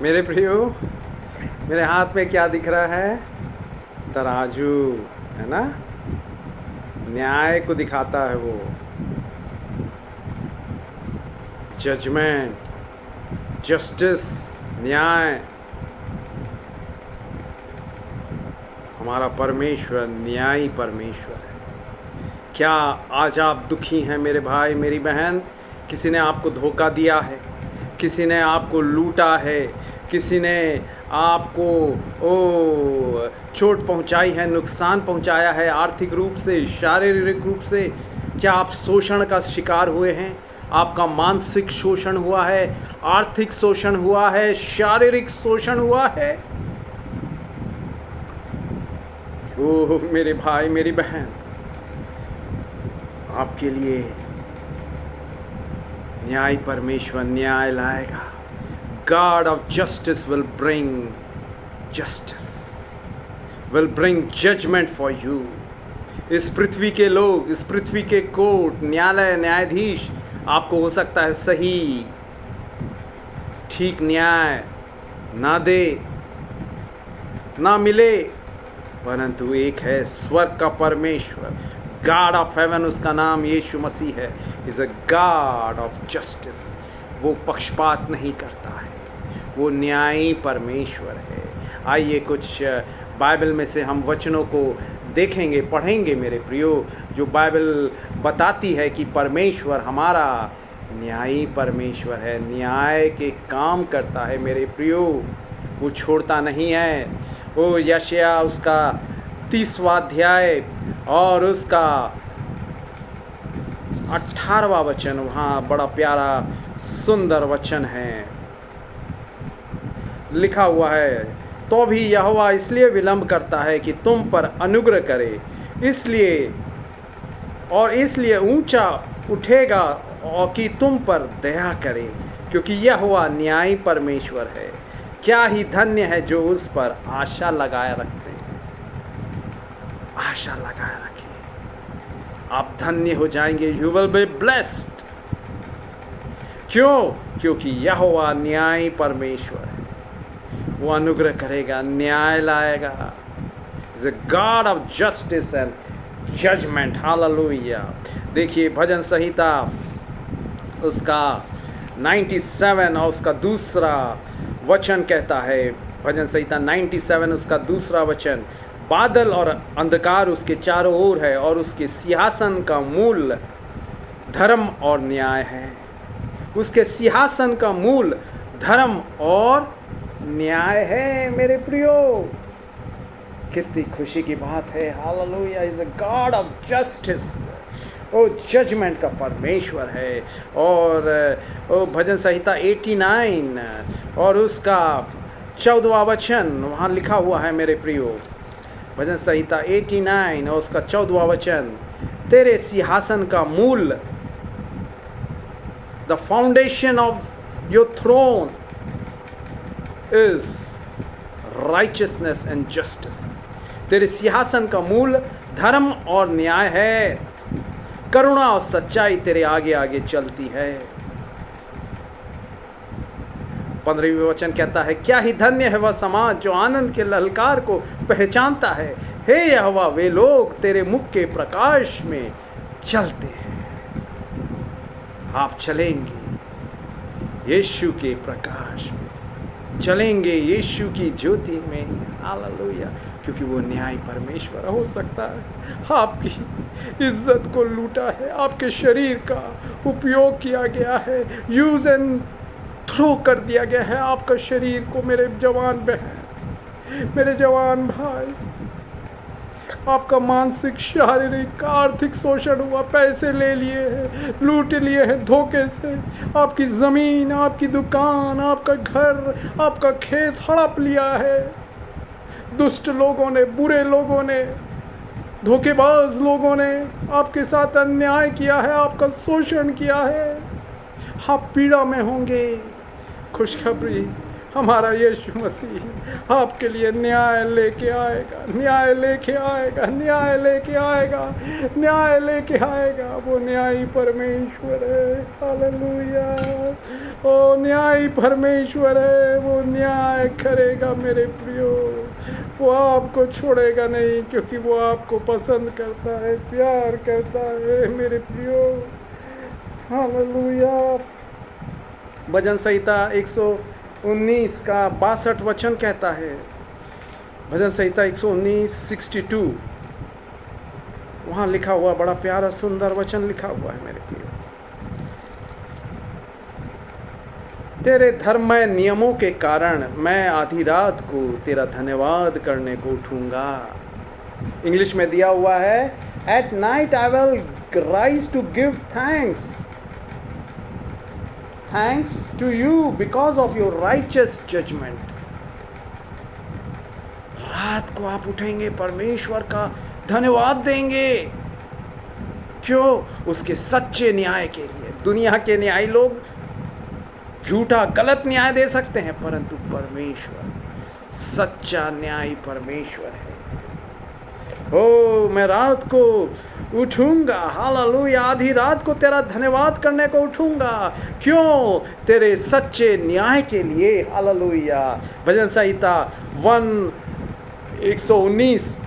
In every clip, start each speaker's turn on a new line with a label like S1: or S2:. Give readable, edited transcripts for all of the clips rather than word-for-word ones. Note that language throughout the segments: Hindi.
S1: मेरे प्रियो, मेरे हाथ में क्या दिख रहा है? तराजू, है ना? न्याय को दिखाता है वो। जजमेंट, जस्टिस, न्याय। हमारा परमेश्वर न्यायी परमेश्वर है। क्या आज आप दुखी हैं मेरे भाई मेरी बहन? किसी ने आपको धोखा दिया है, किसी ने आपको लूटा है, किसी ने आपको चोट पहुंचाई है, नुकसान पहुंचाया है, आर्थिक रूप से, शारीरिक रूप से। क्या आप शोषण का शिकार हुए हैं? आपका मानसिक शोषण हुआ है, आर्थिक शोषण हुआ है, शारीरिक शोषण हुआ है। ओह मेरे भाई मेरी बहन, आपके लिए न्याय परमेश्वर न्याय लाएगा। God of justice will bring justice, will bring judgment for you. इस पृथ्वी के लोग, इस पृथ्वी के कोर्ट, न्यायालय, न्यायाधीश आपको हो सकता है सही ठीक न्याय ना दे, ना मिले, परंतु एक है स्वर्ग का परमेश्वर, गॉड ऑफ हेवन, उसका नाम यीशु मसीह है। Is a God of justice. वो पक्षपात नहीं करता है, वो न्यायी परमेश्वर है। आइए कुछ बाइबल में से हम वचनों को देखेंगे, पढ़ेंगे मेरे प्रियो, जो बाइबल बताती है कि परमेश्वर हमारा न्यायी परमेश्वर है, न्याय के काम करता है मेरे प्रियो, वो छोड़ता नहीं है। वो यशायाह उसका 30वां अध्याय और उसका 18वां वचन, वहाँ बड़ा प्यारा सुंदर वचन है, लिखा हुआ है। तो भी यहोवा इसलिए विलंब करता है कि तुम पर अनुग्रह करे, इसलिए ऊंचा उठेगा और कि तुम पर दया करे, क्योंकि यहोवा न्यायी परमेश्वर है। क्या ही धन्य है जो उस पर आशा लगाए रखते हैं। आशा लगाए रखें, आप धन्य हो जाएंगे। You will be blessed. क्यों? क्योंकि यहोवा न्यायी परमेश्वर है, वो अनुग्रह करेगा, न्याय लाएगा। Is a God of justice and judgment. Hallelujah. देखिए भजन संहिता उसका 97 और उसका दूसरा वचन कहता है, भजन संहिता 97 उसका दूसरा वचन, बादल और अंधकार उसके चारों ओर है और उसके सिंहासन का मूल धर्म और न्याय है। उसके सिंहासन का मूल धर्म और न्याय है मेरे प्रियो। कितनी खुशी की बात है। Hallelujah. Is a God of justice. वो जजमेंट का परमेश्वर है। और वो भजन संहिता 89 और उसका 14वां वचन वहाँ लिखा हुआ है मेरे प्रियो। भजन संहिता 89 और उसका 14वां वचन, तेरे सिंहासन का मूल, the foundation of your throne is righteousness and justice. तेरे सिंहासन का मूल धर्म और न्याय है, करुणा और सच्चाई तेरे आगे आगे चलती है। 15वें वचन कहता है, क्या ही धन्य है वह समाज जो आनंद के ललकार को पहचानता है। हे यहोवा, वे लोग तेरे मुख के प्रकाश में चलते हैं। आप चलेंगे यीशु के प्रकाश में, चलेंगे यीशु की ज्योति में। हालेलुया। क्योंकि वो न्याय परमेश्वर। हो सकता है आपकी इज्जत को लूटा है, आपके शरीर का उपयोग किया गया है, यूज एंड थ्रो कर दिया गया है आपका शरीर को। मेरे जवान बहन, मेरे जवान भाई, आपका मानसिक, शारीरिक, आर्थिक शोषण हुआ, पैसे ले लिए हैं, लूट लिए हैं धोखे से, आपकी ज़मीन, आपकी दुकान, आपका घर, आपका खेत हड़प लिया है। दुष्ट लोगों ने, बुरे लोगों ने, धोखेबाज लोगों ने आपके साथ अन्याय किया है, आपका शोषण किया है। आप पीड़ा में होंगे। खुशखबरी, हमारा यीशु मसीह आपके लिए न्याय लेके आएगा, न्याय लेके आएगा, न्याय लेके आएगा, न्याय लेके आएगा। वो न्यायी परमेश्वर है। हालेलुया। ओ न्यायी परमेश्वर है, वो न्याय करेगा मेरे प्रियो। वो आपको छोड़ेगा नहीं, क्योंकि वो आपको पसंद करता है, प्यार करता है मेरे प्रियो। हालेलुया। भजन संहिता 119 का 62 वचन कहता है, भजन संहिता 119 62, वहाँ लिखा हुआ बड़ा प्यारा सुंदर वचन लिखा हुआ है मेरे प्रियो। तेरे धर्ममय नियमों के कारण मैं आधी रात को तेरा धन्यवाद करने को उठूंगा। इंग्लिश में दिया हुआ है, at night I will rise to give thanks to you because of your righteous judgment. रात को आप उठेंगे, परमेश्वर का धन्यवाद देंगे। क्यों? उसके सच्चे न्याय के लिए। दुनिया के न्यायी लोग झूठा गलत न्याय दे सकते हैं, परंतु परमेश्वर सच्चा न्यायी परमेश्वर है। ओ मैं रात को उठूंगा, हालेलुया, आधी रात को तेरा धन्यवाद करने को उठूंगा। क्यों? तेरे सच्चे न्याय के लिए। हालेलुया। भजन संहिता 119,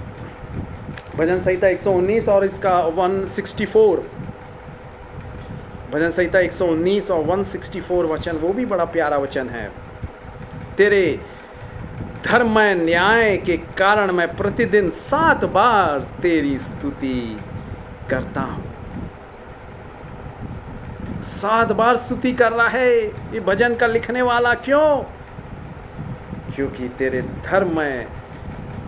S1: भजन संहिता 119 और इसका 164, भजन संहिता 119 और 164 वचन, वो भी बड़ा प्यारा वचन है। तेरे धर्ममय न्याय के कारण मैं प्रतिदिन 7 बार तेरी स्तुति करता हूँ। 7 बार स्तुति कर रहा है ये भजन का लिखने वाला। क्यों? क्योंकि तेरे धर्ममय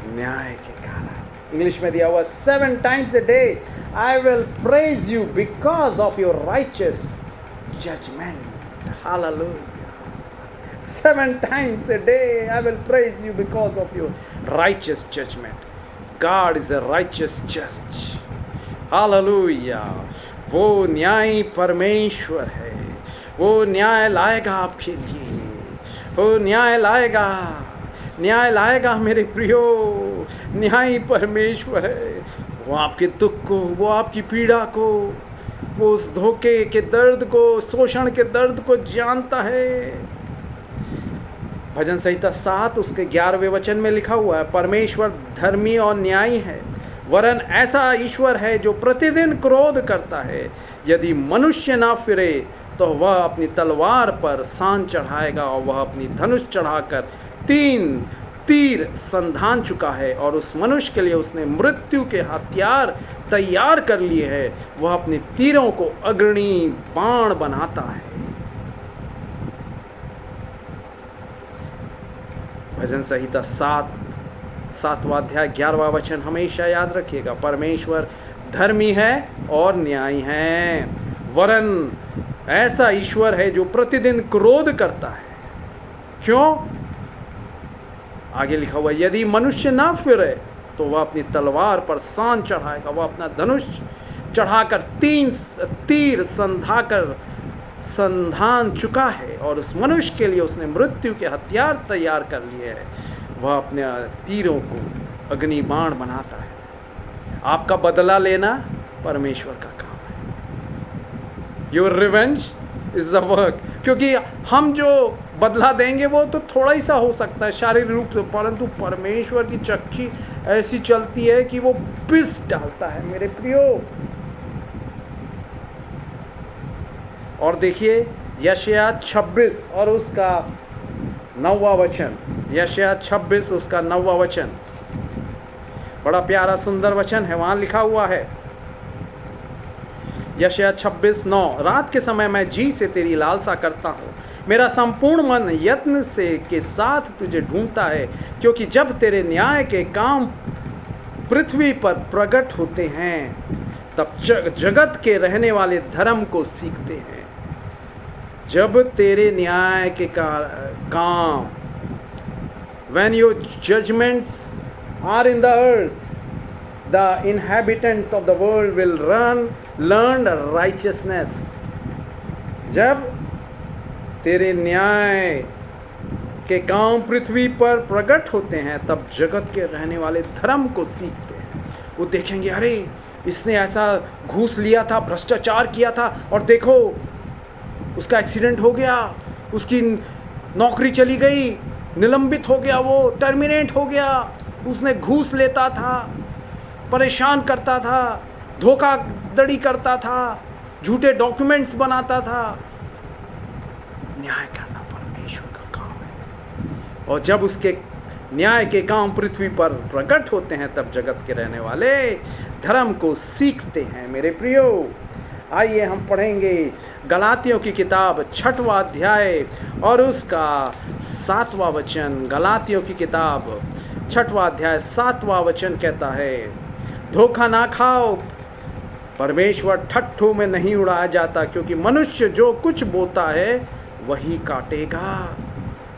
S1: न्याय के कारण। इंग्लिश में दिया हुआ 7 times a day I will praise you because of your righteous judgment. Hallelujah. 7 times a day I will praise you because of your righteous judgment. God is a righteous judge. Hallelujah. वो न्यायी परमेश्वर है। वो न्याय लाएगा आपके लिए। वो न्याय लाएगा, न्याय लाएगा मेरे प्रियो। न्यायी परमेश्वर है। वो आपके दुख को, वो आपकी पीड़ा को, वो उस धोखे के दर्द को, शोषण के दर्द को जानता है। भजन संहिता 7 उसके 11वें वचन में लिखा हुआ है, परमेश्वर धर्मी और न्यायी है, वरन ऐसा ईश्वर है जो प्रतिदिन क्रोध करता है। यदि मनुष्य ना फिरे तो वह अपनी तलवार पर सान चढ़ाएगा, और वह अपनी धनुष चढ़ाकर 3 तीर संधान चुका है, और उस मनुष्य के लिए उसने मृत्यु के हथियार तैयार कर लिए हैं। वह अपने तीरों को अग्नि बाण बनाता है। भजन संहिता 7वां अध्याय 11वां वचन हमेशा याद रखिएगा। परमेश्वर धर्मी है और न्यायी है, वरन ऐसा ईश्वर है जो प्रतिदिन क्रोध करता है। क्यों? आगे लिखा हुआ, यदि मनुष्य ना फिरे तो वह अपनी तलवार पर सान चढ़ाएगा, वह अपना धनुष चढ़ाकर 3 तीर संधान चुका है, और उस मनुष्य के लिए उसने मृत्यु के हथियार तैयार कर लिए हैं। वह अपने तीरों को अग्नि बाण बनाता है। आपका बदला लेना परमेश्वर का काम है। Your revenge is the work. क्योंकि हम जो बदला देंगे वो तो थोड़ा ही सा हो सकता है शारीरिक रूप से, परंतु परमेश्वर की चक्की ऐसी चलती है कि वो पिस डालता है मेरे प्रियो। और देखिए यशायाह 26 और उसका 9वां वचन, यशायाह 26 उसका 9वां वचन, बड़ा प्यारा सुंदर वचन है। वहाँ लिखा हुआ है, यशायाह 26:9, रात के समय मैं जी से तेरी लालसा करता हूँ, मेरा संपूर्ण मन यत्न से के साथ तुझे ढूंढता है, क्योंकि जब तेरे न्याय के काम पृथ्वी पर प्रकट होते हैं तब जगत के रहने वाले धर्म को सीखते हैं। जब तेरे न्याय के काम, when your judgments are in the earth, the inhabitants of the world will learn righteousness. जब तेरे न्याय के काम पृथ्वी पर प्रकट होते हैं तब जगत के रहने वाले धर्म को सीखते हैं। वो देखेंगे, अरे इसने ऐसा घूस लिया था, भ्रष्टाचार किया था, और देखो उसका एक्सीडेंट हो गया, उसकी नौकरी चली गई, निलंबित हो गया, वो टर्मिनेट हो गया, उसने घूस लेता था, परेशान करता था, धोखाधड़ी करता था, झूठे डॉक्यूमेंट्स बनाता था। न्याय करना परमेश्वर का काम है, और जब उसके न्याय के काम पृथ्वी पर प्रकट होते हैं तब जगत के रहने वाले धर्म को सीखते हैं। मेरे प्रियो, आइए हम पढ़ेंगे गलातियों की किताब 6वां अध्याय और उसका 7वां वचन। गलातियों की किताब 6वां अध्याय 7वां वचन कहता है, धोखा ना खाओ, परमेश्वर ठट्ठों में नहीं उड़ाया जाता, क्योंकि मनुष्य जो कुछ बोता है वही काटेगा।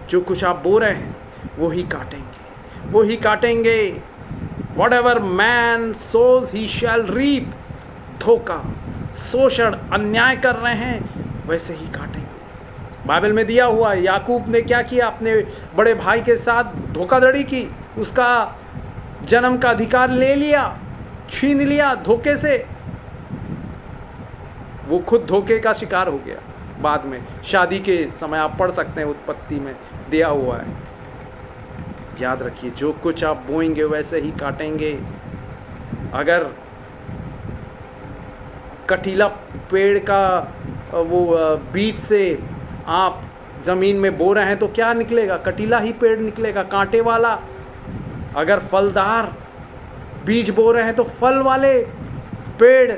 S1: जो कुछ आप बो रहे हैं वही काटेंगे, वही काटेंगे। Whatever man sows he shall reap। धोखा, शोषण, अन्याय कर रहे हैं वैसे ही काटेंगे। बाइबल में दिया हुआ है, याकूब ने क्या किया, अपने बड़े भाई के साथ धोखाधड़ी की, उसका जन्म का अधिकार ले लिया, छीन लिया धोखे से। वो खुद धोखे का शिकार हो गया। बाद में शादी के समय आप पढ़ सकते हैं, उत्पत्ति में दिया हुआ है। याद रखिए, जो कुछ आप बोएंगे वैसे ही काटेंगे। अगर कटीला पेड़ का वो बीज से आप ज़मीन में बो रहे हैं तो क्या निकलेगा? कटीला ही पेड़ निकलेगा, कांटे वाला। अगर फलदार बीज बो रहे हैं तो फल वाले पेड़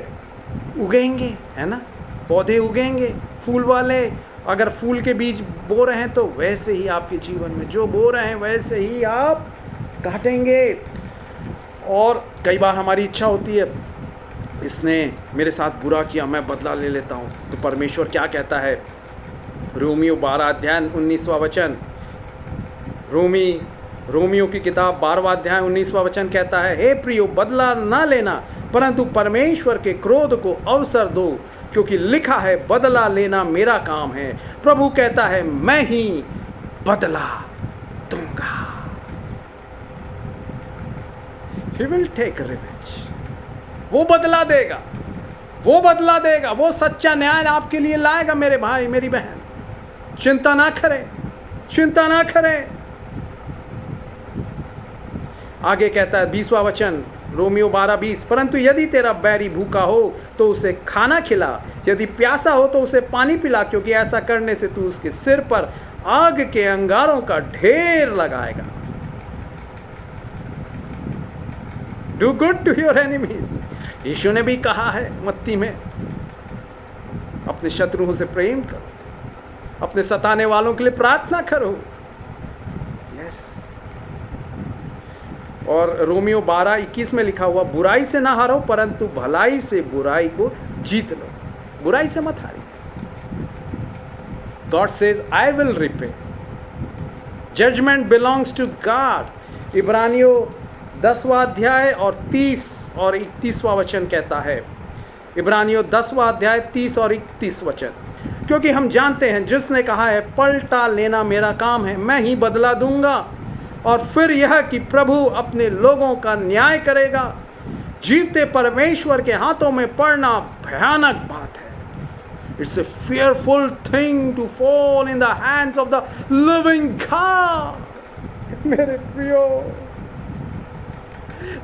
S1: उगेंगे, है ना, पौधे उगेंगे फूल वाले। अगर फूल के बीज बो रहे हैं तो वैसे ही आपके जीवन में जो बो रहे हैं वैसे ही आप काटेंगे। और कई बार हमारी इच्छा होती है, इसने मेरे साथ बुरा किया, मैं बदला ले लेता हूँ। तो परमेश्वर क्या कहता है? रोमियो 12 अध्याय 19वां वचन। रोमियो की किताब 12वां अध्याय 19वां वचन कहता है, हे प्रियो, बदला ना लेना, परंतु परमेश्वर के क्रोध को अवसर दो, क्योंकि लिखा है, बदला लेना मेरा काम है, प्रभु कहता है, मैं ही बदला दूंगा। He will take revenge। वो बदला देगा, वो बदला देगा, वो सच्चा न्याय आपके लिए लाएगा। मेरे भाई, मेरी बहन, चिंता ना करें, चिंता ना करें। आगे कहता है 20वां वचन, रोमियो 12:20, परंतु यदि तेरा बैरी भूखा हो तो उसे खाना खिला, यदि प्यासा हो तो उसे पानी पिला, क्योंकि ऐसा करने से तू उसके सिर पर आग के अंगारों का ढेर लगाएगा। Do good to your enemies. Yeshu ने भी कहा है मत्ती में, अपने शत्रुओं से प्रेम करो, अपने सताने वालों के लिए प्रार्थना करो। यस। और रोमियो 12:21 में लिखा हुआ, बुराई से ना हारो, परंतु भलाई से बुराई को जीत लो। बुराई से मत हारिए। God says, I will repay. Judgement belongs to God. इब्रानियों 10वां अध्याय और 30 और 31वां वचन कहता है। इब्रानियों 10वां अध्याय 30 और 31 वचन, क्योंकि हम जानते हैं जिसने कहा है, पलटा लेना मेरा काम है, मैं ही बदला दूंगा। और फिर यह कि प्रभु अपने लोगों का न्याय करेगा। जीवते परमेश्वर के हाथों में पड़ना भयानक बात है। It's a fearful thing to fall in the hands of the living God। मेरे प्रियो,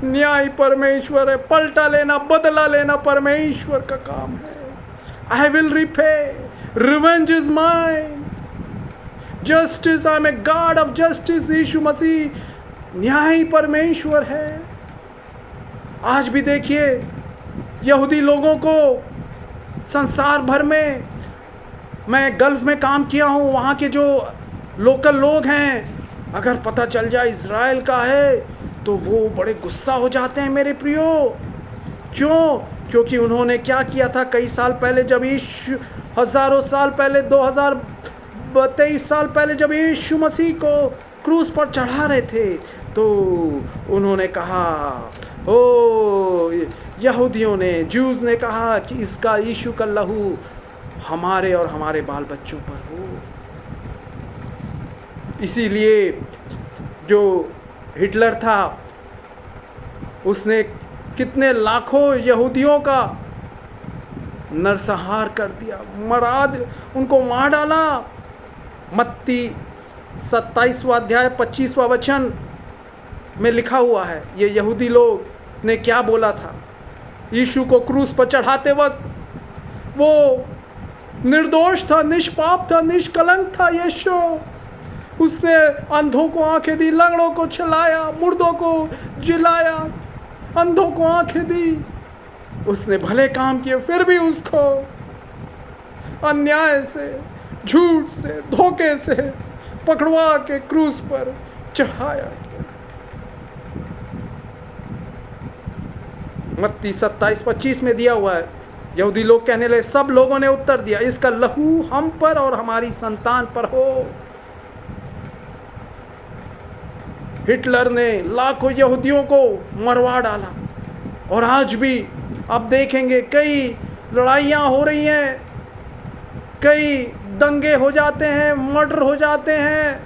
S1: न्याय परमेश्वर है, पलटा लेना, बदला लेना परमेश्वर का काम है। I will repay, revenge is mine। Justice, I am a God of justice. Yeshu Masih न्यायी परमेश्वर है। आज भी देखिए, यहूदी लोगों को संसार भर में, मैं गल्फ में काम किया हूँ, वहाँ के जो लोकल लोग हैं, अगर पता चल जाए इज़राइल का है तो वो बड़े गुस्सा हो जाते हैं। मेरे प्रियो, क्यों? क्योंकि उन्होंने क्या किया था कई साल पहले, जब यीशु, हज़ारों साल पहले, 2023 साल पहले जब यीशु मसीह को क्रूस पर चढ़ा रहे थे, तो उन्होंने कहा, ओ यहूदियों ने, जूस ने कहा कि इसका, यीशु का लहू हमारे और हमारे बाल बच्चों पर हो। इसीलिए जो हिटलर था उसने कितने लाखों यहूदियों का नरसंहार कर दिया, उनको मार डाला। मत्ती 27वां अध्याय 25वां वचन में लिखा हुआ है। ये यहूदी लोग ने क्या बोला था? यीशु को क्रूस पर चढ़ाते वक्त वो निर्दोष था, निष्पाप था, निष्कलंक था यीशु। उसने अंधों को आंखें दी, लंगड़ों को चलाया, मुर्दों को जिलाया, अंधों को आंखें दी। उसने भले काम किए, फिर भी उसको अन्याय से, झूठ से, धोखे से पकड़वा के क्रूस पर चढ़ाया गया। मत्ती 27-25 में दिया हुआ है। यहूदी लोग कहने लगे, सब लोगों ने उत्तर दिया, इसका लहू हम पर और हमारी संतान पर हो। हिटलर ने लाखों यहूदियों को मरवा डाला। और आज भी आप देखेंगे कई लड़ाइयाँ हो रही हैं, कई दंगे हो जाते हैं, मर्डर हो जाते हैं।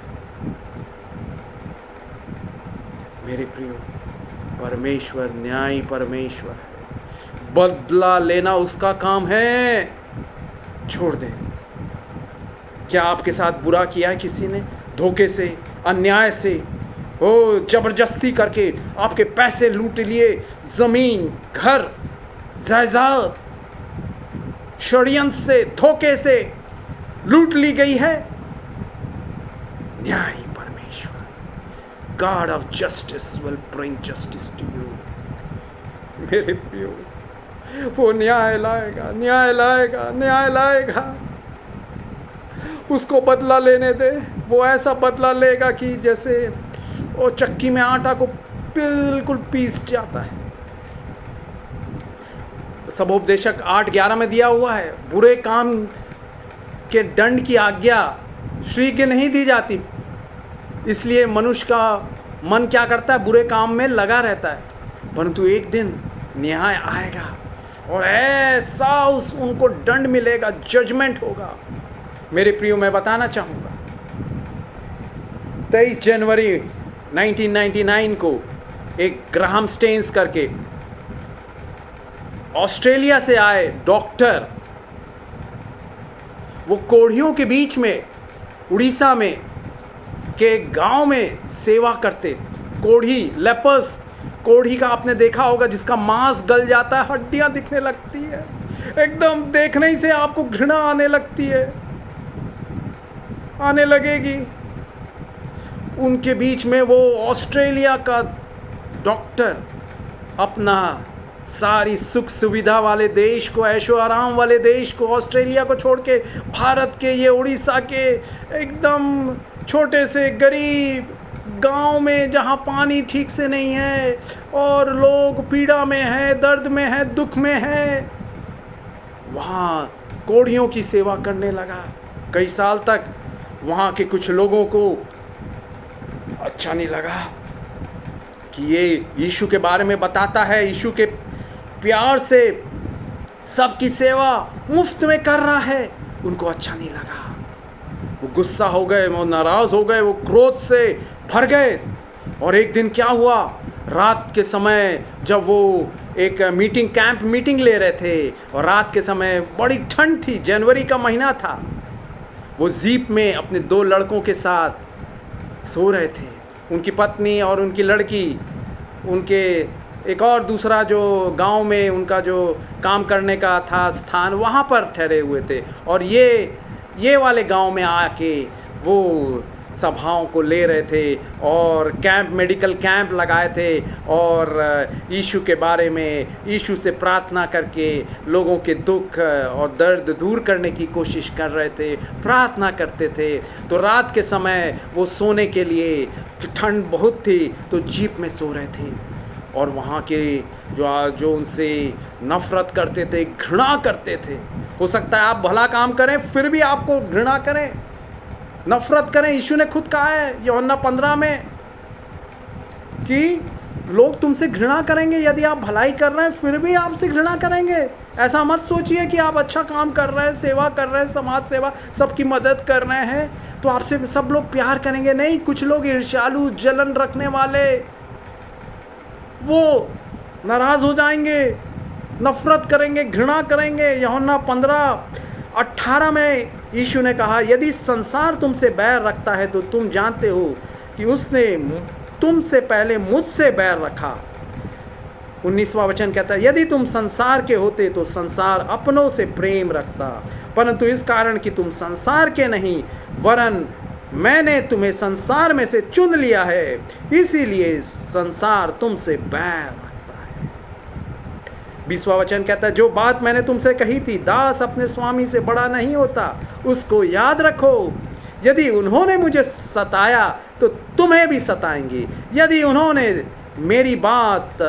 S1: मेरे प्रियो, परमेश्वर न्यायी परमेश्वर है, बदला लेना उसका काम है। छोड़ दे। क्या आपके साथ बुरा किया है किसी ने? धोखे से, अन्याय से, जबरदस्ती करके आपके पैसे लूट लिए, जमीन, घर, जायदाद षड्यंत्र से, धोखे से लूट ली गई है। न्यायी परमेश्वर, God of justice will bring justice to you. मेरे प्रियो, वो न्याय लाएगा, न्याय लाएगा, न्याय लाएगा। उसको बदला लेने दे। वो ऐसा बदला लेगा कि जैसे वो चक्की में आटा को बिल्कुल पीस जाता है। सबोपदेशक 8:11 में दिया हुआ है, बुरे काम के दंड की आज्ञा श्री के नहीं दी जाती। इसलिए मनुष्य का मन क्या करता है? बुरे काम में लगा रहता है। परंतु एक दिन न्याय आएगा और ऐसा उनको दंड मिलेगा, जजमेंट होगा। मेरे प्रियो, मैं बताना चाहूँगा, 23 जनवरी 1999 को एक ग्राहम स्टेन्स करके ऑस्ट्रेलिया से आए डॉक्टर, वो कोढ़ियों के बीच में उड़ीसा में के गांव में सेवा करते। कोढ़ी, लेपर्स, कोढ़ी का आपने देखा होगा जिसका मांस गल जाता है, हड्डियां दिखने लगती है, एकदम देखने ही से आपको घृणा आने लगती है, आने लगेगी। उनके बीच में वो ऑस्ट्रेलिया का डॉक्टर अपना सारी सुख सुविधा वाले देश को, ऐशो आराम वाले देश को, ऑस्ट्रेलिया को छोड़ के भारत के ये उड़ीसा के एकदम छोटे से गरीब गांव में, जहां पानी ठीक से नहीं है और लोग पीड़ा में हैं, दर्द में हैं, दुख में हैं, वहाँ कोढ़ियों की सेवा करने लगा। कई साल तक वहाँ के कुछ लोगों को अच्छा नहीं लगा कि ये यीशु के बारे में बताता है, यीशु के प्यार से सबकी सेवा मुफ्त में कर रहा है। उनको अच्छा नहीं लगा, वो गुस्सा हो गए, वो नाराज़ हो गए, वो क्रोध से भर गए। और एक दिन क्या हुआ, रात के समय जब वो एक कैंप मीटिंग ले रहे थे और रात के समय बड़ी ठंड थी, जनवरी का महीना था, वो जीप में अपने 2 लड़कों के साथ सो रहे थे। उनकी पत्नी और उनकी लड़की उनके एक और दूसरा जो गांव में उनका जो काम करने का था स्थान, वहाँ पर ठहरे हुए थे। और ये वाले गांव में आके वो सभाओं को ले रहे थे और मेडिकल कैंप लगाए थे और यीशु के बारे में, यीशु से प्रार्थना करके लोगों के दुख और दर्द दूर करने की कोशिश कर रहे थे, प्रार्थना करते थे। तो रात के समय वो सोने के लिए, ठंड बहुत थी, तो जीप में सो रहे थे। और वहाँ के जो उनसे नफ़रत करते थे, घृणा करते थे। हो सकता है आप भला काम करें फिर भी आपको घृणा करें, नफरत करें। यीशु ने खुद कहा है यूहन्ना 15 में कि लोग तुमसे घृणा करेंगे यदि आप भलाई कर रहे हैं, फिर भी आपसे घृणा करेंगे। ऐसा मत सोचिए कि आप अच्छा काम कर रहे हैं, सेवा कर रहे हैं, समाज सेवा, सबकी मदद कर रहे हैं तो आपसे सब लोग प्यार करेंगे। नहीं, कुछ लोग ईर्ष्यालु, जलन रखने वाले, वो नाराज हो जाएंगे, नफरत करेंगे, घृणा करेंगे। यूहन्ना 15:18 में यीशु ने कहा, यदि संसार तुमसे बैर रखता है तो तुम जानते हो कि उसने तुमसे पहले मुझसे बैर रखा। 19वां वचन कहता है, यदि तुम संसार के होते तो संसार अपनों से प्रेम रखता, परंतु इस कारण कि तुम संसार के नहीं वरन मैंने तुम्हें संसार में से चुन लिया है, इसीलिए संसार तुमसे बैर रखता है। 20वां वचन कहता है, जो बात मैंने तुमसे कही थी, दास अपने स्वामी से बड़ा नहीं होता, उसको याद रखो। यदि उन्होंने मुझे सताया तो तुम्हें भी सताएंगे, यदि उन्होंने मेरी बात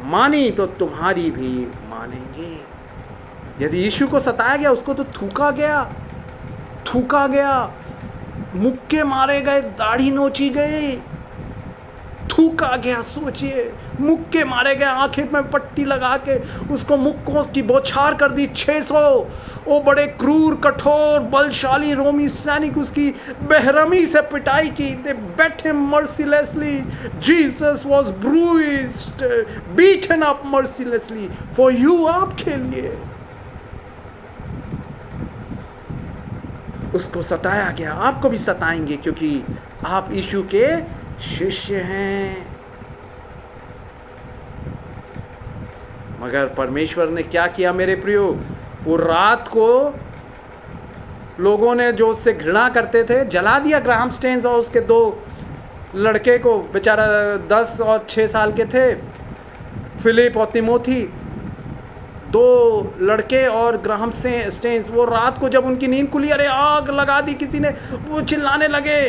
S1: मानी तो तुम्हारी भी मानेंगे। यदि यीशु को सताया गया, उसको तो थूका गया, मुक्के मारे गए, दाढ़ी नोची गई, थूका गया। सोचिए, मुक्के मारे गए, आंखें में पट्टी लगा के उसको मुक्कों की बौछार कर दी 600। वो बड़े क्रूर, कठोर, बलशाली रोमी सैनिक उसकी बेरहमी से पिटाई की। They beat him mercilessly, Jesus was bruised, beaten up mercilessly for you, आपके लिए उसको सताया गया। आपको भी सताएंगे क्योंकि आप यीशु के शिष्य हैं। मगर परमेश्वर ने क्या किया मेरे प्रियो, वो रात को लोगों ने जो उससे घृणा करते थे जला दिया। ग्राहम स्टेन्स और उसके 2 लड़के को, बेचारा 10 और 6 साल के थे, फिलिप और तिमोथी, 2 लड़के और ग्राहम स्टेन्स। वो रात को जब उनकी नींद खुली, अरे आग लगा दी किसी ने, वो चिल्लाने लगे,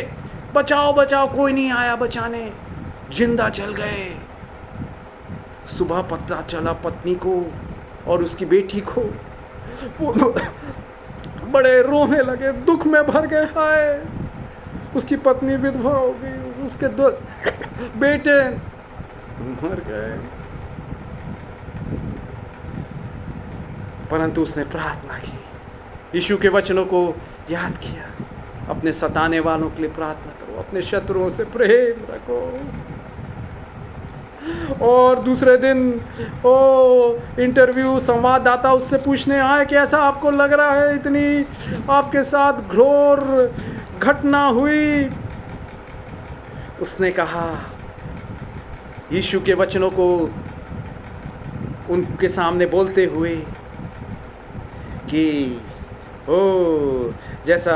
S1: बचाओ बचाओ, कोई नहीं आया बचाने, जिंदा जल गए। सुबह पता चला पत्नी को और उसकी बेटी को, वो बड़े रोने लगे, दुख में भर गए। हाय, उसकी पत्नी विधवा हो गई, उसके 2 बेटे मर गए। परंतु उसने प्रार्थना की, यीशु के वचनों को याद किया। अपने सताने वालों के लिए प्रार्थना करो, अपने शत्रुओं से प्रेम रखो। और दूसरे दिन इंटरव्यू संवाददाता उससे पूछने आए कि ऐसा आपको लग रहा है, इतनी आपके साथ घोर घटना हुई। उसने कहा, यीशु के वचनों को उनके सामने बोलते हुए कि जैसा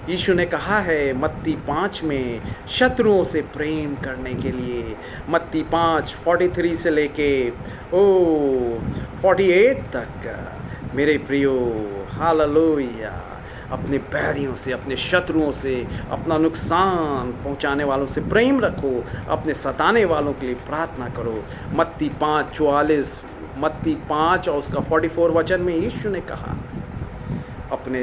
S1: यीशु ने कहा है मत्ती 5 में, शत्रुओं से प्रेम करने के लिए। मत्ती 5:43 से लेके 48 तक। मेरे प्रियो, हालेलुया। अपने बैरियों से, अपने शत्रुओं से, अपना नुकसान पहुंचाने वालों से प्रेम रखो, अपने सताने वालों के लिए प्रार्थना करो। मत्ती 5:44, मत्ती 5 और उसका 44 वचन में यीशु ने कहा, अपने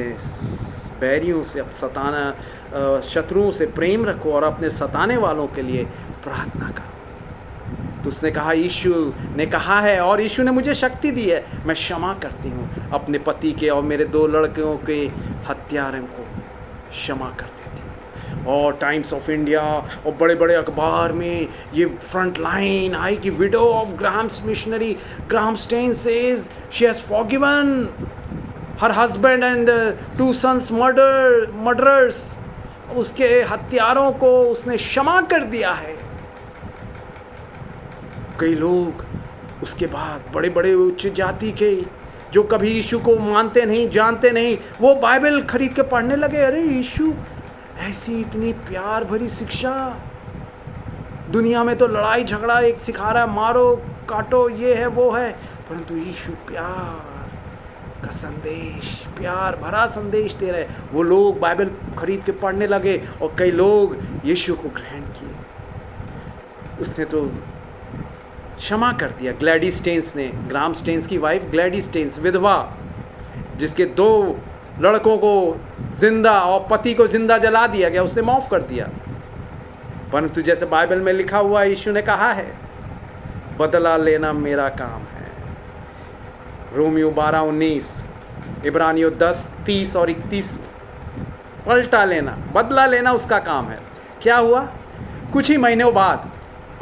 S1: बैरियों से, सताना शत्रुओं से प्रेम रखो और अपने सताने वालों के लिए प्रार्थना करो। तो उसने कहा, यीशु ने कहा है और यीशु ने मुझे शक्ति दी है, मैं क्षमा करती हूँ अपने पति के और मेरे 2 लड़कों के हत्यारों को क्षमा कर देती हूँ। और टाइम्स ऑफ इंडिया और बड़े बड़े अखबार में ये फ्रंट लाइन आई कि widow of Graham's missionary Graham Stein says she has forgiven her husband and 2 sons murderers. उसके हत्यारों को उसने क्षमा कर दिया है। कई लोग उसके बाद बड़े बड़े उच्च जाति के जो कभी यीशु को मानते नहीं, जानते नहीं, वो बाइबल खरीद के पढ़ने लगे। अरे यीशु ऐसी इतनी प्यार भरी शिक्षा, दुनिया में तो लड़ाई झगड़ा एक सिखा रहा है, मारो काटो, ये है वो है, परंतु यीशु प्यार का संदेश, प्यार भरा संदेश दे रहे। वो लोग बाइबल खरीद के पढ़ने लगे और कई लोग यीशु को ग्रहण किए। उसने तो क्षमा कर दिया। ग्लैडिस स्टेन्स ने, ग्राहम स्टेन्स की वाइफ ग्लैडिस स्टेन्स, विधवा, जिसके 2 लड़कों को जिंदा और पति को जिंदा जला दिया गया, उसने माफ़ कर दिया। परंतु जैसे बाइबल में लिखा हुआ यीशु ने कहा है, बदला लेना मेरा काम है। रोमियो 12:19, इब्रानियों 10:30 और 31, पलटा लेना, बदला लेना उसका काम है। क्या हुआ? कुछ ही महीनों बाद,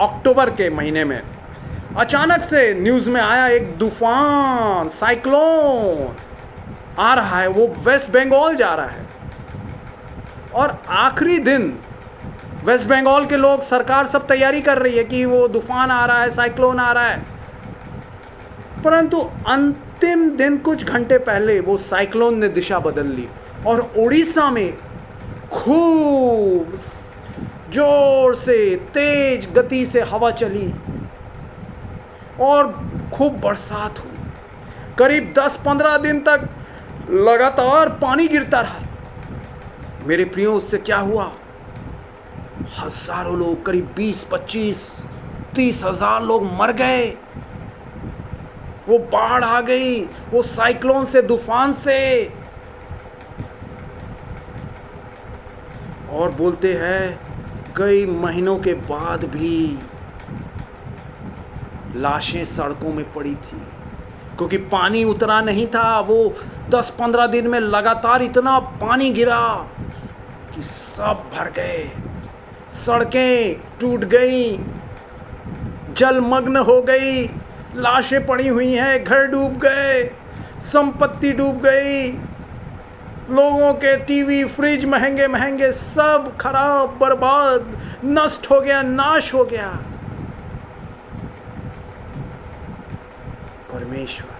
S1: अक्टूबर के महीने में अचानक से न्यूज़ में आया एक तूफान, साइक्लोन आ रहा है, वो वेस्ट बंगाल जा रहा है। और आखिरी दिन वेस्ट बंगाल के लोग, सरकार सब तैयारी कर रही है कि वो तूफान आ रहा है, साइक्लोन आ रहा है। परंतु अंतिम दिन कुछ घंटे पहले वो साइक्लोन ने दिशा बदल ली और उड़ीसा में खूब जोर से, तेज गति से हवा चली और खूब बरसात हुई। करीब 10-15 दिन तक लगातार पानी गिरता रहा। मेरे प्रियो, उससे क्या हुआ? हजारों लोग, करीब 20, 25, 30 हजार लोग मर गए। वो बाढ़ आ गई, वो साइक्लोन से, तूफान से। और बोलते हैं कई महीनों के बाद भी लाशें सड़कों में पड़ी थी, क्योंकि पानी उतरा नहीं था। वो 10-15 दिन में लगातार इतना पानी गिरा कि सब भर गए, सड़कें टूट गई, जलमग्न हो गई, लाशें पड़ी हुई हैं, घर डूब गए, संपत्ति डूब गई, लोगों के टीवी, फ्रिज महंगे महंगे सब खराब, बर्बाद, नष्ट हो गया, नाश हो गया। परमेश्वर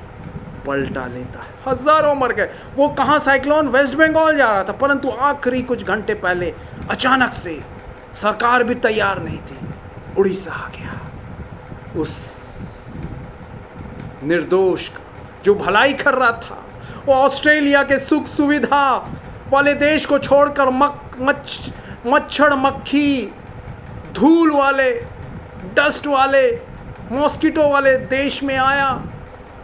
S1: पलटा लेता है। हजारों मर गए। वो कहाँ? साइक्लोन वेस्ट बंगाल जा रहा था, परंतु आखिरी कुछ घंटे पहले अचानक से, सरकार भी तैयार नहीं थी, उड़ीसा आ गया। उस निर्दोष का जो भलाई कर रहा था, वो ऑस्ट्रेलिया के सुख सुविधा वाले देश को छोड़कर मच्छर मक्खी, धूल वाले, डस्ट वाले, मॉस्किटो वाले देश में आया,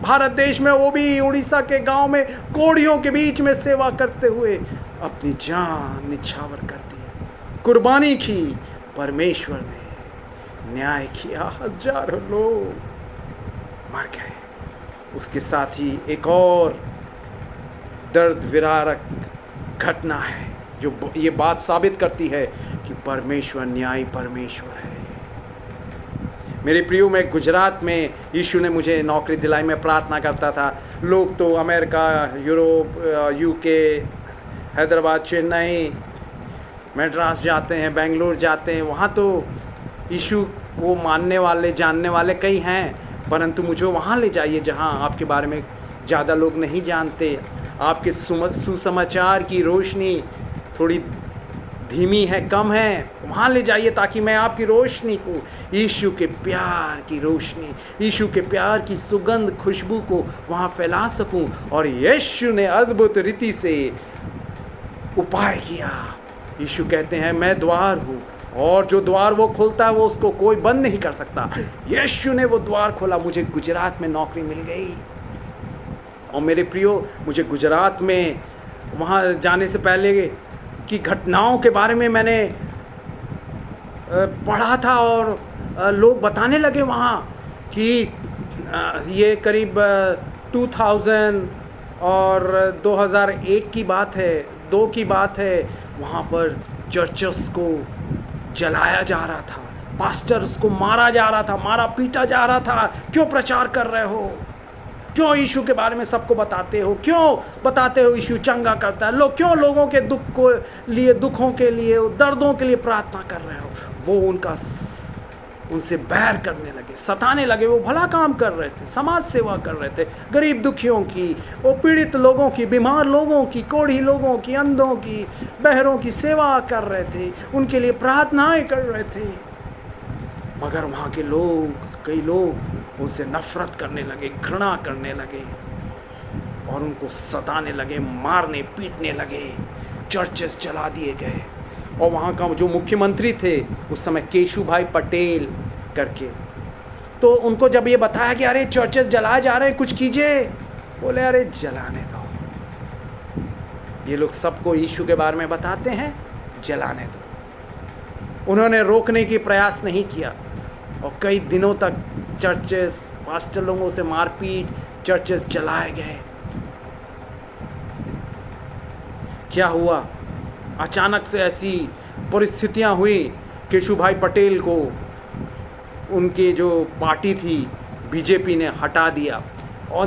S1: भारत देश में, वो भी उड़ीसा के गांव में कोड़ियों के बीच में सेवा करते हुए अपनी जान निछावर कर दी, कुर्बानी की। परमेश्वर ने न्याय किया, हजारों लोग मर गए। उसके साथ ही एक और दर्द विदारक घटना है जो ये बात साबित करती है कि परमेश्वर न्यायी परमेश्वर है। मेरे प्रियो, मैं गुजरात में, यीशु ने मुझे नौकरी दिलाई, मैं प्रार्थना करता था। लोग तो America, Europe, UK, Hyderabad, Chennai, Madras जाते हैं, बेंगलोर जाते हैं, वहाँ तो यीशु को मानने वाले, जानने वाले कई हैं, परंतु मुझे वहाँ ले जाइए जहाँ आपके बारे में ज़्यादा लोग नहीं जानते। आपके सुसमाचार की रोशनी थोड़ी धीमी है, कम है, वहाँ ले जाइए ताकि मैं आपकी रोशनी को, यीशु के प्यार की रोशनी, यीशु के प्यार की सुगंध, खुशबू को वहाँ फैला सकूं। और यीशु ने अद्भुत रीति से उपाय किया। यीशु कहते हैं, मैं द्वार हूँ, और जो द्वार वो खोलता है वो उसको कोई बंद नहीं कर सकता। यीशु ने वो द्वार खोला, मुझे गुजरात में नौकरी मिल गई। और मेरे प्रियो, मुझे गुजरात में वहाँ जाने से पहले की घटनाओं के बारे में मैंने पढ़ा था, और लोग बताने लगे वहाँ कि ये करीब 2000 और 2001 की बात है, 2 की बात है, वहाँ पर चर्चेस को जलाया जा रहा था, पास्टर्स को मारा जा रहा था, मारा पीटा जा रहा था। क्यों प्रचार कर रहे हो? क्यों यीशु के बारे में सबको बताते हो? क्यों बताते हो यीशु चंगा करता है? लोग क्यों लोगों के दुख को लिए, दुखों के लिए, दर्दों के लिए प्रार्थना कर रहे हो? वो उनसे बैर करने लगे, सताने लगे। वो भला काम कर रहे थे, समाज सेवा कर रहे थे, गरीब दुखियों की, वो पीड़ित लोगों की, बीमार लोगों की, कोढ़ी लोगों की, अंधों की, बहरों की सेवा कर रहे थे, उनके लिए प्रार्थनाएं कर रहे थे। मगर वहाँ के लोग, कई लोग उनसे नफरत करने लगे, घृणा करने लगे और उनको सताने लगे, मारने पीटने लगे। चर्चेस जला दिए गए। और वहाँ का जो मुख्यमंत्री थे उस समय, केशु भाई पटेल करके, तो उनको जब ये बताया कि अरे चर्चेस जलाए जा रहे हैं, कुछ कीजिए, बोले अरे जलाने दो, ये लोग सबको यीशु के बारे में बताते हैं, जलाने दो। उन्होंने रोकने की प्रयास नहीं किया और कई दिनों तक चर्चेस, पास्टर लोगों से मारपीट, चर्चेस जलाए गए। क्या हुआ? अचानक से ऐसी परिस्थितियां हुई, केशुभाई पटेल को उनकी जो पार्टी थी बीजेपी ने हटा दिया और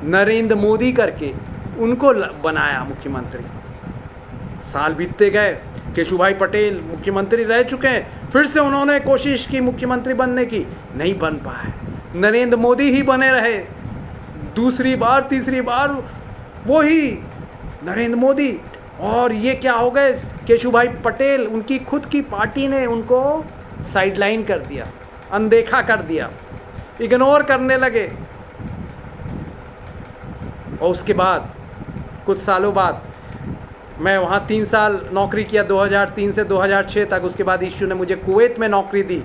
S1: नरेंद्र मोदी करके उनको बनाया मुख्यमंत्री। साल बीतते गए, केशुभाई पटेल मुख्यमंत्री रह चुके हैं, फिर से उन्होंने कोशिश की मुख्यमंत्री बनने की, नहीं बन पाए। नरेंद्र मोदी ही बने रहे, दूसरी बार तीसरी बार वही नरेंद्र मोदी। और ये क्या हो गए, केशुभाई पटेल, उनकी खुद की पार्टी ने उनको साइडलाइन कर दिया, अनदेखा कर दिया, इग्नोर करने लगे। और उसके बाद कुछ सालों बाद मैं वहाँ 3 साल नौकरी किया, 2003 से 2006 तक। उसके बाद यीशु ने मुझे कुवैत में नौकरी दी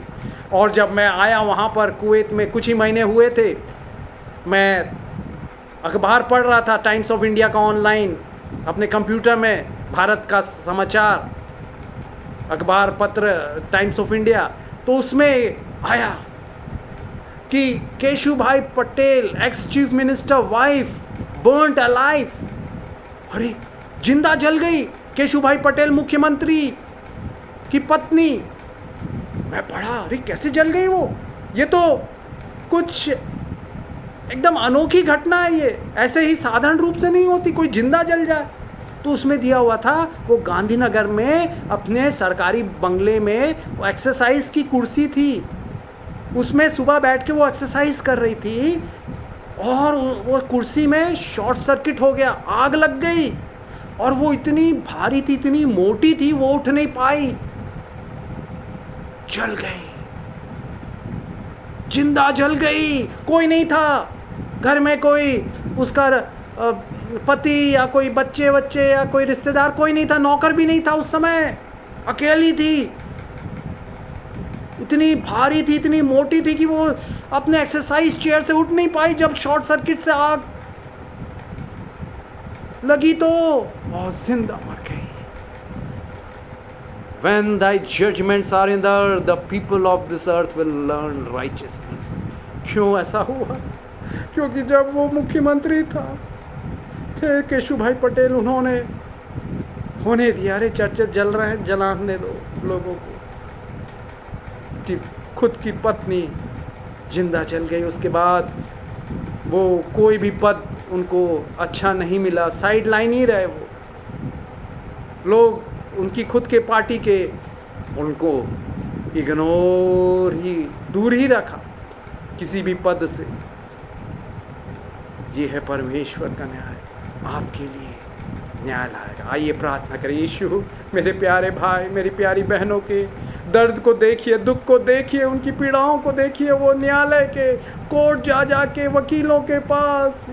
S1: और जब मैं आया वहाँ पर कुवैत में कुछ ही महीने हुए थे, मैं अखबार पढ़ रहा था, टाइम्स ऑफ इंडिया का ऑनलाइन अपने कंप्यूटर में, भारत का समाचार अखबार पत्र टाइम्स ऑफ इंडिया। तो उसमें आया कि Keshubhai Patel ex chief minister wife burned alive. अरे जिंदा जल गई केशुभाई पटेल मुख्यमंत्री की पत्नी। मैं पढ़ा, अरे कैसे जल गई वो, ये तो कुछ एकदम अनोखी घटना है, ये ऐसे ही साधारण रूप से नहीं होती, कोई जिंदा जल जाए। तो उसमें दिया हुआ था वो गांधीनगर में अपने सरकारी बंगले में वो एक्सरसाइज की कुर्सी थी, उसमें सुबह बैठ के वो एक्सरसाइज कर रही थी और वो कुर्सी में शॉर्ट सर्किट हो गया, आग लग गई और वो इतनी भारी थी, इतनी मोटी थी, वो उठ नहीं पाई, जल गई, जिंदा जल गई। कोई नहीं था घर में, कोई उसका पति या कोई बच्चे या कोई रिश्तेदार, कोई नहीं था, नौकर भी नहीं था उस समय, अकेली थी, इतनी भारी थी, इतनी मोटी थी कि वो अपने एक्सरसाइज चेयर से उठ नहीं पाई। जब शॉर्ट सर्किट से आग लगी तो बहुत जिंदा मर गई। When thy judgments are in the earth, the people of this earth will learn righteousness. क्यों ऐसा हुआ? क्योंकि जब वो मुख्यमंत्री थे केशुभाई पटेल, उन्होंने होने दिया, अरे चर्चे जल रहे हैं, जलाने दो लोगों को। खुद की पत्नी जिंदा जल गई। उसके बाद वो कोई भी पद उनको अच्छा नहीं मिला, साइड लाइन ही रहे वो लोग, उनकी खुद के पार्टी के उनको इग्नोर ही, दूर ही रखा किसी भी पद से। ये है परमेश्वर का न्याय, आपके लिए न्याय लाएगा। आइए प्रार्थना करें। यीशु, मेरे प्यारे भाई, मेरी प्यारी बहनों के दर्द को देखिए, दुख को देखिए, उनकी पीड़ाओं को देखिए। वो न्यायालय के कोर्ट जा के, वकीलों के पास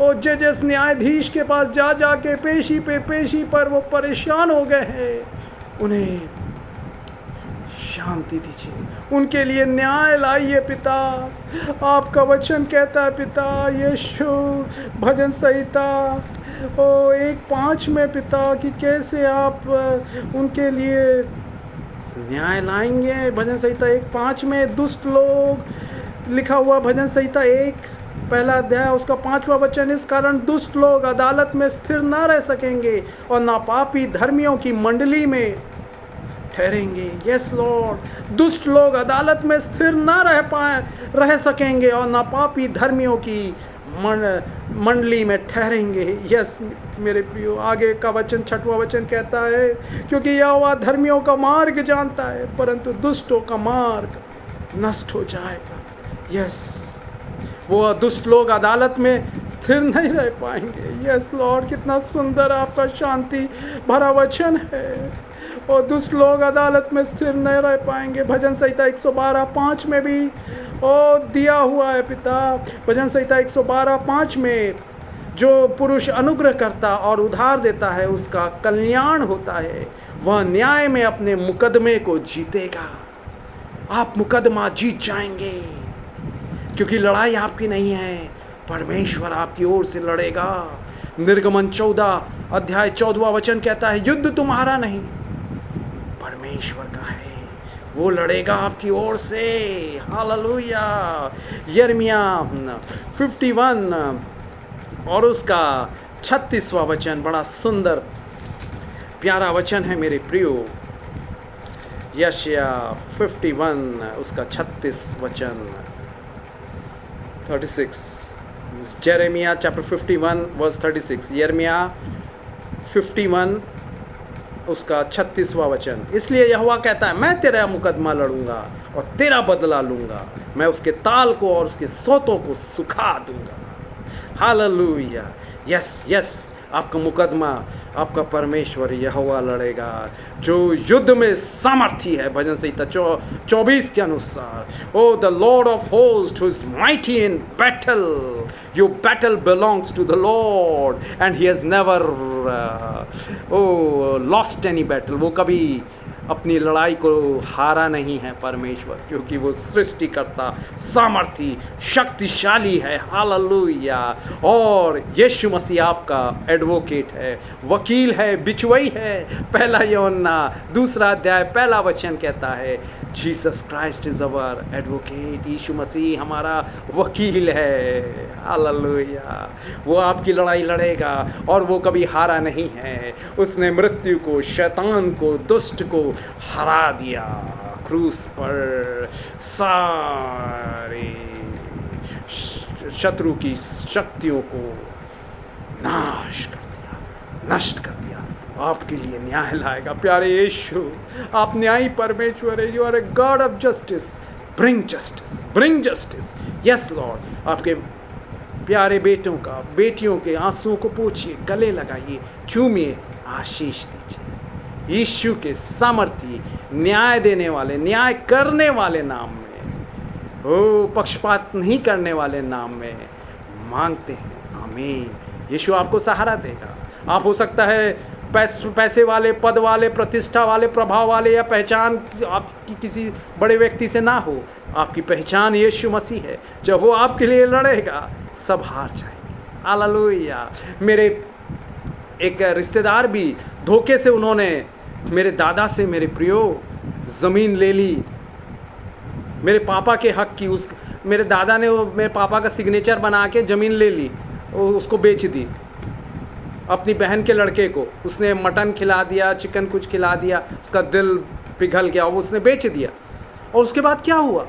S1: और जजेस न्यायाधीश के पास जा के पेशी पे पेशी पर वो परेशान हो गए हैं। उन्हें शांति दीजिए, उनके लिए न्याय लाइए पिता। आपका वचन कहता है पिता, यीशु भजन संहिता 1:5 में पिता, कि कैसे आप उनके लिए न्याय लाएंगे। भजन संहिता 1:5 में दुष्ट लोग लिखा हुआ, भजन संहिता 1 पहला अध्याय उसका 5वां वचन, इस कारण दुष्ट लोग अदालत में स्थिर न रह सकेंगे और नापापी धर्मियों की मंडली में ठहरेंगे। यस लॉर्ड, दुष्ट लोग अदालत में स्थिर न रह सकेंगे और नापापी धर्मियों की मंडली में ठहरेंगे। यस मेरे प्रियो, आगे का वचन 6वां वचन कहता है, क्योंकि यहोवा धर्मियों का मार्ग जानता है परंतु दुष्टों का मार्ग नष्ट हो जाएगा। यस, वो दुष्ट लोग अदालत में स्थिर नहीं रह पाएंगे। यस लॉर्ड, कितना सुंदर आपका शांति भरा वचन है। और दुष्ट लोग अदालत में स्थिर नहीं रह पाएंगे। भजन संहिता 112:5 में भी दिया हुआ है पिता। भजन संहिता 112:5 में जो पुरुष अनुग्रह करता और उधार देता है उसका कल्याण होता है, वह न्याय में अपने मुकदमे को जीतेगा। आप मुकदमा जीत जाएंगे क्योंकि लड़ाई आपकी नहीं है, परमेश्वर आपकी ओर से लड़ेगा। निर्गमन 14 अध्याय 14वां वचन कहता है, युद्ध तुम्हारा नहीं परमेश्वर का है। वो लड़ेगा आपकी ओर से। हालेलुया। यिर्मयाह 51 और उसका 36वां वचन, बड़ा सुंदर प्यारा वचन है मेरे प्रियो। यशायाह 51 उसका 36 वचन 36, जेरेमिया चैप्टर 51 वर्स 36, यिर्मयाह 51 उसका 36वां वचन। इसलिए यहोवा कहता है, मैं तेरा मुकदमा लड़ूंगा और तेरा बदला लूंगा, मैं उसके ताल को और उसके सोतों को सुखा दूंगा। हालेलुया। यस यस, आपका मुकदमा आपका परमेश्वर यहोवा लड़ेगा, जो युद्ध में सामर्थी है। भजन संहिता 24 के अनुसार, O the Lord of host who is mighty in battle, your battle belongs to the Lord and he has never lost any battle. वो कभी अपनी लड़ाई को हारा नहीं है परमेश्वर, क्योंकि वो सृष्टिकर्ता, सामर्थी, शक्तिशाली है। हालेलुया। और यीशु मसीह आपका एडवोकेट है, वकील है, बिचवई है। पहला यूहन्ना 2 अध्याय 1 वचन कहता है, Jesus Christ is our advocate. Yeshu Masih हमारा वकील है। हालेलुया। वो आपकी लड़ाई लड़ेगा और वो कभी हारा नहीं है। उसने मृत्यु को, शैतान को, दुष्ट को हरा दिया क्रूस पर। सारे शत्रु की शक्तियों को नाश कर दिया, नष्ट कर दिया। आपके लिए न्याय लाएगा। प्यारे यीशु, आप न्यायी परमेश्वर है। You are a God of justice. Bring justice, bring justice. Yes Lord. आपके प्यारे बेटों का, बेटियों के आंसुओं को पोंछिए, गले लगाइए, चूमिए, आशीष दीजिए। यीशु के सामर्थी, न्याय देने वाले, न्याय करने वाले नाम में, ओ पक्षपात नहीं करने वाले नाम में मांगते हैं। आमीन। यीशु आपको सहारा देगा। आप हो सकता है पैसे वाले, पद वाले, प्रतिष्ठा वाले, प्रभाव वाले, या पहचान आपकी किसी बड़े व्यक्ति से ना हो। आपकी पहचान यीशु मसीह है। जब वो आपके लिए लड़ेगा, सब हार जाएंगे। हालेलुया। मेरे एक रिश्तेदार भी धोखे से, उन्होंने मेरे दादा से, मेरे प्रियो, ज़मीन ले ली मेरे पापा के हक की। उस मेरे दादा ने मेरे पापा का सिग्नेचर बना के ज़मीन ले ली, उसको बेच दी अपनी बहन के लड़के को। उसने मटन खिला दिया, चिकन कुछ खिला दिया, उसका दिल पिघल गया और उसने बेच दिया। और उसके बाद क्या हुआ?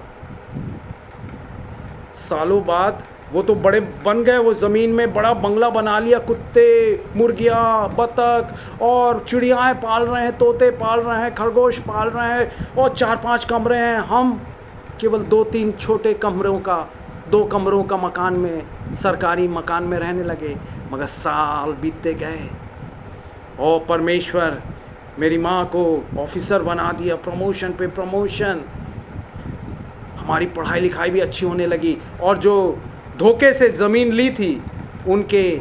S1: सालों बाद वो तो बड़े बन गए, वो ज़मीन में बड़ा बंगला बना लिया, कुत्ते, मुर्गियाँ, बतख और चिड़ियाएँ पाल रहे हैं, तोते पाल रहे हैं, खरगोश पाल रहे हैं, और 4-5 कमरे हैं। हम केवल 2-3 छोटे कमरों का, 2 कमरों का मकान में, सरकारी मकान में रहने लगे। मगर साल बीतते गए और परमेश्वर मेरी माँ को ऑफिसर बना दिया, प्रमोशन पे प्रमोशन। हमारी पढ़ाई लिखाई भी अच्छी होने लगी। और जो धोखे से ज़मीन ली थी, उनके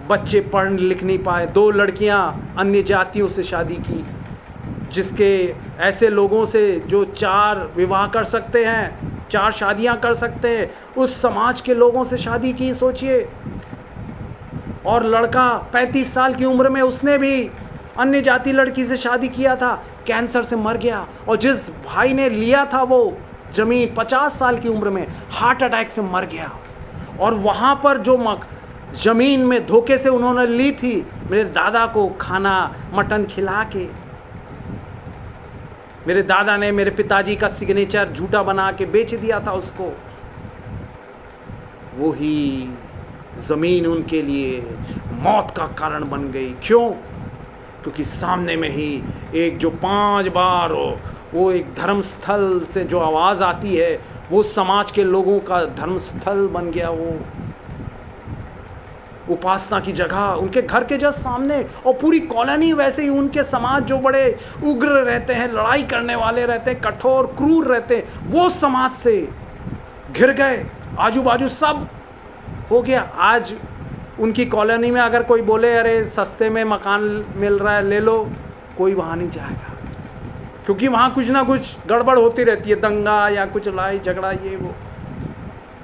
S1: बच्चे पढ़ लिख नहीं पाए। 2 लड़कियां अन्य जातियों से शादी की, जिसके ऐसे लोगों से जो 4 विवाह कर सकते हैं, 4 शादियां कर सकते हैं, उस समाज के लोगों से शादी की, सोचिए। और लड़का 35 साल की उम्र में उसने भी अन्य जाति लड़की से शादी किया था, कैंसर से मर गया। और जिस भाई ने लिया था वो ज़मीन 50 साल की उम्र में हार्ट अटैक से मर गया। और वहाँ पर जो ज़मीन में धोखे से उन्होंने ली थी, मेरे दादा को खाना मटन खिला के, मेरे दादा ने मेरे पिताजी का सिग्नेचर झूठा बना के बेच दिया था उसको। वो ही ज़मीन उनके लिए मौत का कारण बन गई। क्यों? क्योंकि सामने में ही एक जो 5 बार वो एक धर्मस्थल से जो आवाज़ आती है, वो समाज के लोगों का धर्मस्थल बन गया। वो उपासना की जगह उनके घर के जस्ट सामने, और पूरी कॉलोनी वैसे ही। उनके समाज जो बड़े उग्र रहते हैं, लड़ाई करने वाले रहते हैं, कठोर क्रूर रहते हैं, वो समाज से घिर गए। आजू बाजू सब हो गया। आज उनकी कॉलोनी में अगर कोई बोले अरे सस्ते में मकान मिल रहा है ले लो, कोई वहाँ नहीं जाएगा, क्योंकि वहाँ कुछ ना कुछ गड़बड़ होती रहती है, दंगा या कुछ लड़ाई झगड़ा ये वो।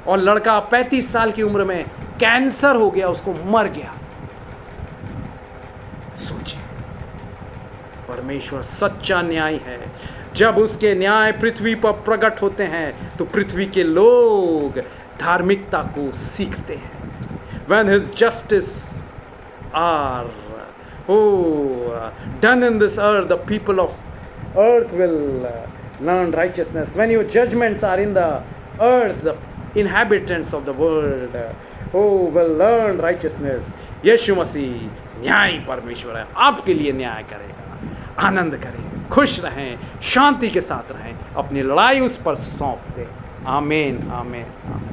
S1: और लड़का 35 साल की उम्र में कैंसर हो गया, उसको मर गया। सोचिए, परमेश्वर सच्चा न्याय है। जब उसके न्याय पृथ्वी पर प्रकट होते हैं तो पृथ्वी के लोग धार्मिकता को सीखते हैं। When his justice are done in this earth, the people of earth will learn righteousness. When your judgments are in the earth, the inhabitants of the world will learn righteousness. यीशु मसीह न्याय परमेश्वर है, आपके लिए न्याय करेगा। आनंद करें, खुश रहें, शांति के साथ रहें, अपनी लड़ाई उस पर सौंप दें। आमीन, आमीन, आमीन।